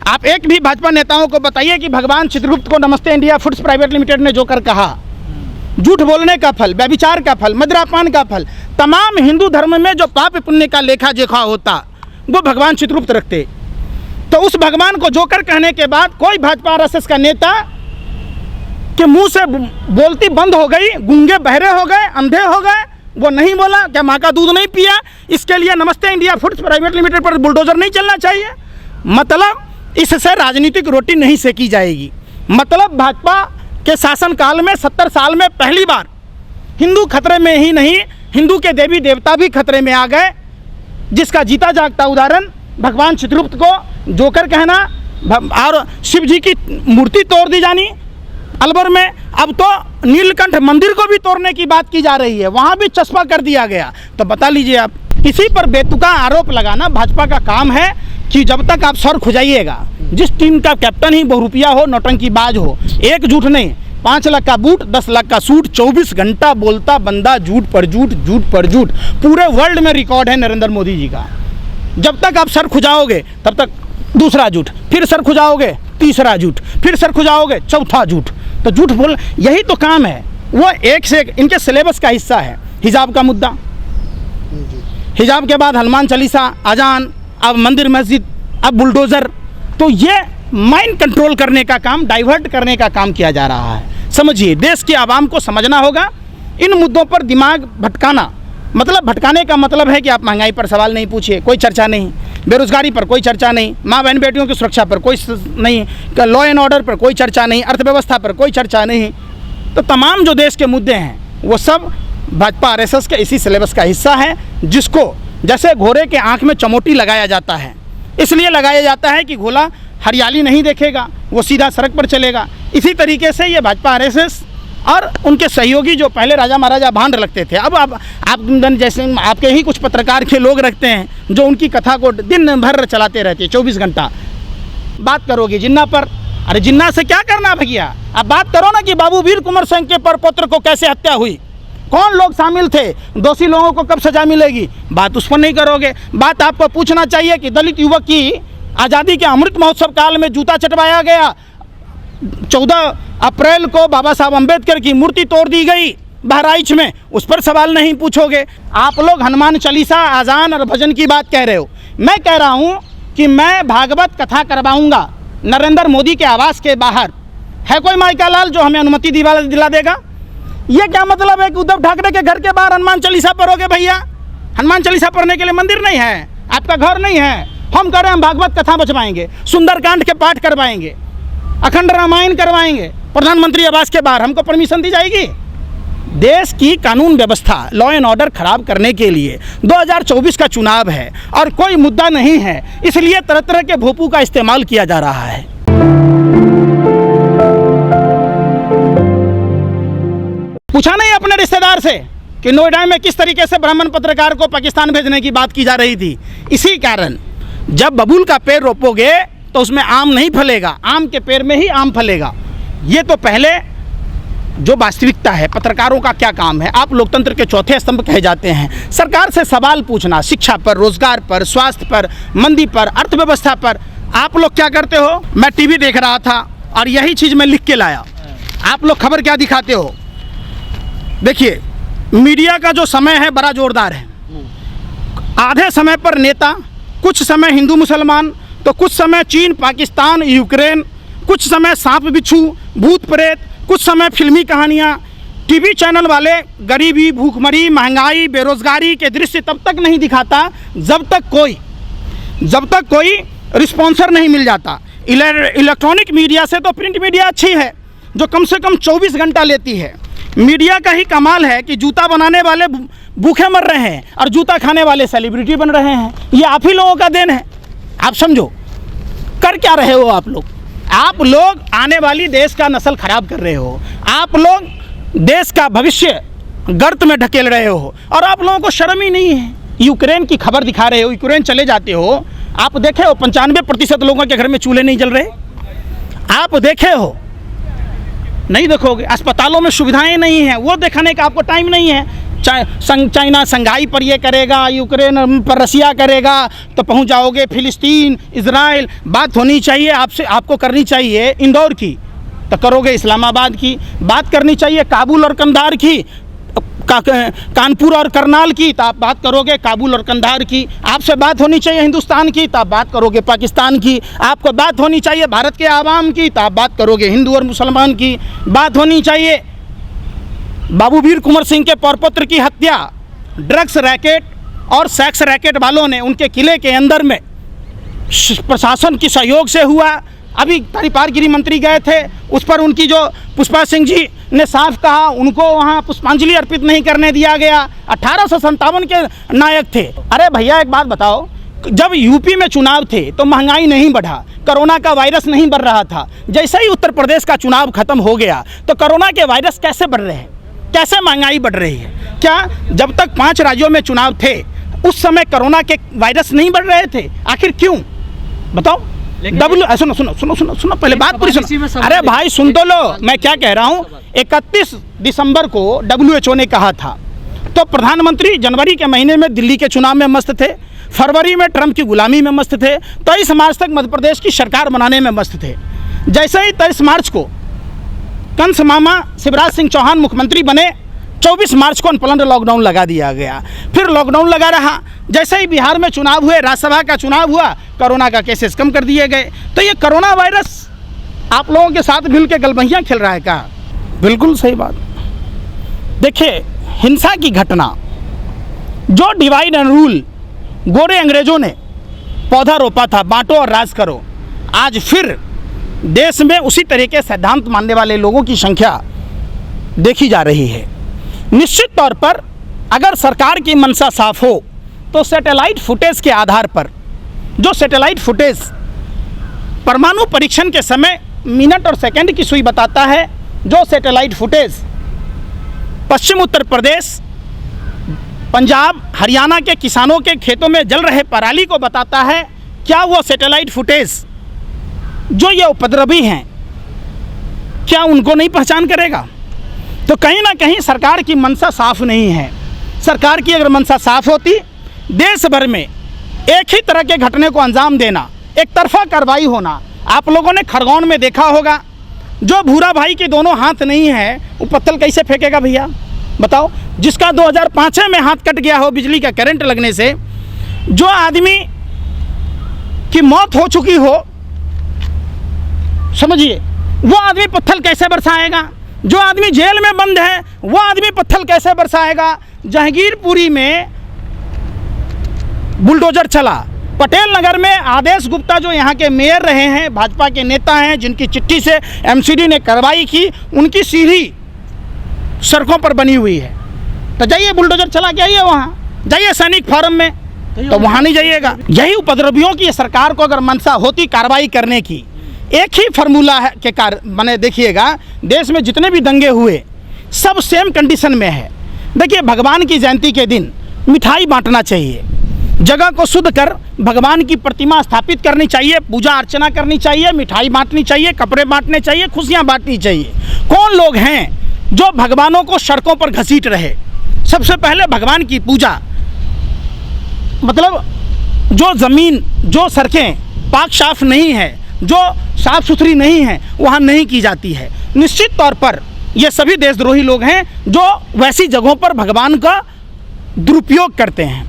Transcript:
आप एक भी भाजपा नेताओं को बताइए कि भगवान चित्रगुप्त को नमस्ते इंडिया फूड्स प्राइवेट लिमिटेड ने जो कर कहा, झूठ बोलने का फल, व्यभिचार का फल, मदिरापान का फल, तमाम हिंदू धर्म में जो पाप पुण्य का लेखा जोखा होता वो भगवान चित्रगुप्त रखते। तो उस भगवान को जोकर कहने के बाद कोई भाजपा आरएसएस का नेता के मुंह से बोलती बंद हो गई, गूंगे बहरे हो गए, अंधे हो गए, वो नहीं बोला, क्या माँ का दूध नहीं पिया, इसके लिए नमस्ते इंडिया फूड्स प्राइवेट लिमिटेड पर बुलडोजर नहीं चलना चाहिए। मतलब इससे राजनीतिक रोटी नहीं सेकी जाएगी। मतलब भाजपा के शासनकाल में 70 साल में पहली बार हिंदू खतरे में ही नहीं, हिंदू के देवी देवता भी खतरे में आ गए, जिसका जीता जागता उदाहरण भगवान चित्रगुप्त को जोकर कहना और शिव जी की मूर्ति तोड़ दी जानी अलवर में। अब तो नीलकंठ मंदिर को भी तोड़ने की बात की जा रही है, वहाँ भी चस्पा कर दिया गया। तो बता लीजिए आप, इसी पर बेतुका आरोप लगाना भाजपा का काम है कि जब तक आप सर खुजाइएगा, जिस टीम का कैप्टन ही बहुरुपिया हो, नौटंकीबाज हो, एक झूठ नहीं 5 लाख का बूट, 10 लाख का सूट, 24 घंटा बोलता बंदा, झूठ पर झूठ, झूठ पर झूठ, पूरे वर्ल्ड में रिकॉर्ड है नरेंद्र मोदी जी का। जब तक आप सर खुजाओगे तब तक दूसरा झूठ, फिर सर खुजाओगे तीसरा झूठ, फिर सर खुजाओगे चौथा झूठ। तो झूठ बोल, यही तो काम है। वो एक से एक इनके सिलेबस का हिस्सा है। हिजाब का मुद्दा, हिजाब के बाद हनुमान चालीसा, अजान, अब मंदिर मस्जिद, अब बुलडोज़र। तो ये माइंड कंट्रोल करने का काम, डाइवर्ट करने का काम किया जा रहा है। समझिए, देश की आवाम को समझना होगा इन मुद्दों पर दिमाग भटकाना। मतलब भटकाने का मतलब है कि आप महंगाई पर सवाल नहीं पूछिए, कोई चर्चा नहीं, बेरोजगारी पर कोई चर्चा नहीं, माँ बहन बेटियों की सुरक्षा पर कोई नहीं, लॉ एंड ऑर्डर पर कोई चर्चा नहीं, अर्थव्यवस्था पर कोई चर्चा नहीं। तो तमाम जो देश के मुद्दे हैं वो सब भाजपा आरएसएस के इसी सिलेबस का हिस्सा है, जिसको जैसे घोड़े के आँख में चमोटी लगाया जाता है, इसलिए लगाया जाता है कि घोड़ा हरियाली नहीं देखेगा, वो सीधा सड़क पर चलेगा। इसी तरीके से ये भाजपा आरएसएस और उनके सहयोगी जो पहले राजा महाराजा भांड रखते थे, अब आप जैसे आपके ही कुछ पत्रकार के लोग रखते हैं जो उनकी कथा को दिन भर चलाते रहते हैं, 24 घंटा बात करोगे जिन्ना पर। अरे जिन्ना से क्या करना भैया, आप बात करो ना कि बाबू वीर कुंवर सिंह के प्रपौत्र को कैसे हत्या हुई, कौन लोग शामिल थे, दोषी लोगों को कब सजा मिलेगी, बात उस पर नहीं करोगे। बात आपको पूछना चाहिए कि दलित युवक की आज़ादी के अमृत महोत्सव काल में जूता चटवाया गया, 14 अप्रैल को बाबा साहब अम्बेडकर की मूर्ति तोड़ दी गई बहराइच में, उस पर सवाल नहीं पूछोगे। आप लोग हनुमान चालीसा, आज़ान और भजन की बात कह रहे हो। मैं कह रहा हूँ कि मैं भागवत कथा करवाऊँगा नरेंद्र मोदी के आवास के बाहर। है कोई माइका लाल जो हमें अनुमति दिला देगा? ये क्या मतलब है कि उद्धव ठाकरे के घर के बाहर हनुमान चालीसा पढ़ोगे? भैया, हनुमान चालीसा पढ़ने के लिए मंदिर नहीं है, आपका घर नहीं है। हम कह रहे हैं हम भागवत कथा बचवाएंगे, सुंदरकांड के पाठ करवाएंगे, अखंड रामायण करवाएंगे प्रधानमंत्री आवास के बाहर। हमको परमिशन दी जाएगी? देश की कानून व्यवस्था, लॉ एंड ऑर्डर खराब करने के लिए 2024 का चुनाव है और कोई मुद्दा नहीं है, इसलिए तरह तरह के भोपू का इस्तेमाल किया जा रहा है। पूछा नहीं अपने रिश्तेदार से कि नोएडा में किस तरीके से ब्राह्मण पत्रकार को पाकिस्तान भेजने की बात की जा रही थी? इसी कारण जब बबूल का पेड़ रोपोगे तो उसमें आम नहीं फलेगा, आम के पेड़ में ही आम फलेगा। ये तो पहले जो वास्तविकता है, पत्रकारों का क्या काम है? आप लोकतंत्र के चौथे स्तंभ कहे जाते हैं। सरकार से सवाल पूछना, शिक्षा पर, रोजगार पर, स्वास्थ्य पर, मंदी पर, अर्थव्यवस्था पर। आप लोग क्या करते हो? मैं टीवी देख रहा था और यही चीज़ मैं लिख के लाया। आप लोग खबर क्या दिखाते हो? देखिए, मीडिया का जो समय है बड़ा जोरदार है। आधे समय पर नेता, कुछ समय हिंदू मुसलमान, तो कुछ समय चीन, पाकिस्तान, यूक्रेन, कुछ समय सांप बिच्छू, भूत प्रेत, कुछ समय फिल्मी कहानियाँ। टीवी चैनल वाले गरीबी, भूखमरी, महंगाई, बेरोजगारी के दृश्य तब तक नहीं दिखाता जब तक कोई रिस्पॉन्सर नहीं मिल जाता। इलेक्ट्रॉनिक मीडिया से तो प्रिंट मीडिया अच्छी है जो कम से कम 24 घंटा लेती है। मीडिया का ही कमाल है कि जूता बनाने वाले भूखे मर रहे हैं और जूता खाने वाले सेलिब्रिटी बन रहे हैं। ये आप ही लोगों का देन है। आप समझो, कर क्या रहे हो आप लोग? आप लोग आने वाली देश का नस्ल खराब कर रहे हो। आप लोग देश का भविष्य गर्त में ढकेल रहे हो और आप लोगों को शर्म ही नहीं है। यूक्रेन की खबर दिखा रहे हो, यूक्रेन चले जाते हो, आप देखे हो 95% लोगों के घर में चूल्हे नहीं जल रहे। आप देखे हो? नहीं देखोगे। अस्पतालों में सुविधाएं नहीं हैं, वो दिखाने का आपको टाइम नहीं है। चाइना शंघाई पर ये करेगा, यूक्रेन पर रसिया करेगा, तो पहुंच जाओगे फिलिस्तीन, इजराइल। बात होनी चाहिए आपसे, आपको करनी चाहिए इंदौर की तो करोगे इस्लामाबाद की, बात करनी चाहिए काबुल और कंधार की, कानपुर और करनाल की तो आप बात करोगे काबुल और कंधार की। आपसे बात होनी चाहिए हिंदुस्तान की तो आप बात करोगे पाकिस्तान की। आपको बात होनी चाहिए भारत के आवाम की तो आप बात करोगे हिंदू और मुसलमान की। बात होनी चाहिए बाबू वीर कुंवर सिंह के पौरपुत्र की हत्या ड्रग्स रैकेट और सेक्स रैकेट वालों ने उनके किले के अंदर में प्रशासन के सहयोग से हुआ। अभी तड़ीपार गृह मंत्री गए थे, उस पर उनकी जो पुष्पा सिंह जी ने साफ कहा, उनको वहाँ पुष्पांजलि अर्पित नहीं करने दिया गया। 1857 के नायक थे। अरे भैया एक बात बताओ, जब यूपी में चुनाव थे तो महंगाई नहीं बढ़ा, कोरोना का वायरस नहीं बढ़ रहा था। जैसे ही उत्तर प्रदेश का चुनाव खत्म हो गया तो कोरोना के वायरस कैसे बढ़ रहे हैं, कैसे महंगाई बढ़ रही है? क्या जब तक 5 राज्यों में चुनाव थे उस समय कोरोना के वायरस नहीं बढ़ रहे थे? आखिर क्यों बताओ? सुनो सुनो सुनो सुनो सुनो पहले बात पूरी सुनो। अरे भाई सुन तो लो, मैं क्या कह रहा हूँ। 31 दिसंबर को WHO ने कहा था, तो प्रधानमंत्री जनवरी के महीने में दिल्ली के चुनाव में मस्त थे, फरवरी में ट्रंप की गुलामी में मस्त थे, 23 मार्च तक मध्य प्रदेश की सरकार बनाने में मस्त थे। जैसे ही 23 मार्च को कंस मामा शिवराज सिंह चौहान मुख्यमंत्री बने, 24 मार्च को अनप्लैन्ड लॉकडाउन लगा दिया गया। फिर लॉकडाउन लगा रहा। जैसे ही बिहार में चुनाव हुए, राज्यसभा का चुनाव हुआ, कोरोना का केसेस कम कर दिए गए। तो ये कोरोना वायरस आप लोगों के साथ मिल के गलबहियाँ खेल रहा है क्या? बिल्कुल सही बात। देखिए, हिंसा की घटना, जो डिवाइड एंड रूल गोरे अंग्रेजों ने पौधा रोपा था, बांटो और राज करो, आज फिर देश में उसी तरह के सिद्धांत मानने वाले लोगों की संख्या देखी जा रही है। निश्चित तौर पर अगर सरकार की मंशा साफ हो तो सैटेलाइट फुटेज के आधार पर, जो सैटेलाइट फुटेज परमाणु परीक्षण के समय मिनट और सेकंड की सुई बताता है, जो सैटेलाइट फुटेज पश्चिम उत्तर प्रदेश, पंजाब, हरियाणा के किसानों के खेतों में जल रहे पराली को बताता है, क्या वो सैटेलाइट फुटेज जो ये उपद्रवी हैं क्या उनको नहीं पहचान करेगा? तो कहीं ना कहीं सरकार की मंशा साफ नहीं है। सरकार की अगर मंशा साफ होती, देश भर में एक ही तरह के घटने को अंजाम देना, एक तरफा कार्रवाई होना। आप लोगों ने खरगोन में देखा होगा, जो भूरा भाई के दोनों हाथ नहीं है वो पत्थर कैसे फेंकेगा भैया बताओ? जिसका 2005 में हाथ कट गया हो बिजली का करंट लगने से, जो आदमी की मौत हो चुकी हो, समझिए, वो आदमी पत्थर कैसे बरसाएगा? जो आदमी जेल में बंद है वो आदमी पत्थर कैसे बरसाएगा? जहांगीरपुरी में बुलडोजर चला, पटेल नगर में आदेश गुप्ता जो यहाँ के मेयर रहे हैं, भाजपा के नेता हैं, जिनकी चिट्ठी से MCD ने कार्रवाई की, उनकी सीढ़ी सड़कों पर बनी हुई है। तो जाइए बुलडोजर चला के आइए, वहाँ जाइए सैनिक फार्म में, तो वहाँ नहीं जाइएगा। यही उपद्रवियों की सरकार को अगर मंशा होती कार्रवाई करने की, एक ही फार्मूला है के माने देखिएगा, देश में जितने भी दंगे हुए सब सेम कंडीशन में है। देखिए, भगवान की जयंती के दिन मिठाई बांटना चाहिए, जगह को शुद्ध कर भगवान की प्रतिमा स्थापित करनी चाहिए, पूजा अर्चना करनी चाहिए, मिठाई बांटनी चाहिए, कपड़े बांटने चाहिए, खुशियां बांटनी चाहिए। कौन लोग हैं जो भगवानों को सड़कों पर घसीट रहे? सबसे पहले भगवान की पूजा, मतलब जो ज़मीन, जो सड़कें पाक साफ नहीं है, जो साफ़ सुथरी नहीं है, वहाँ नहीं की जाती है। निश्चित तौर पर ये सभी देशद्रोही लोग हैं जो वैसी जगहों पर भगवान का दुरुपयोग करते हैं।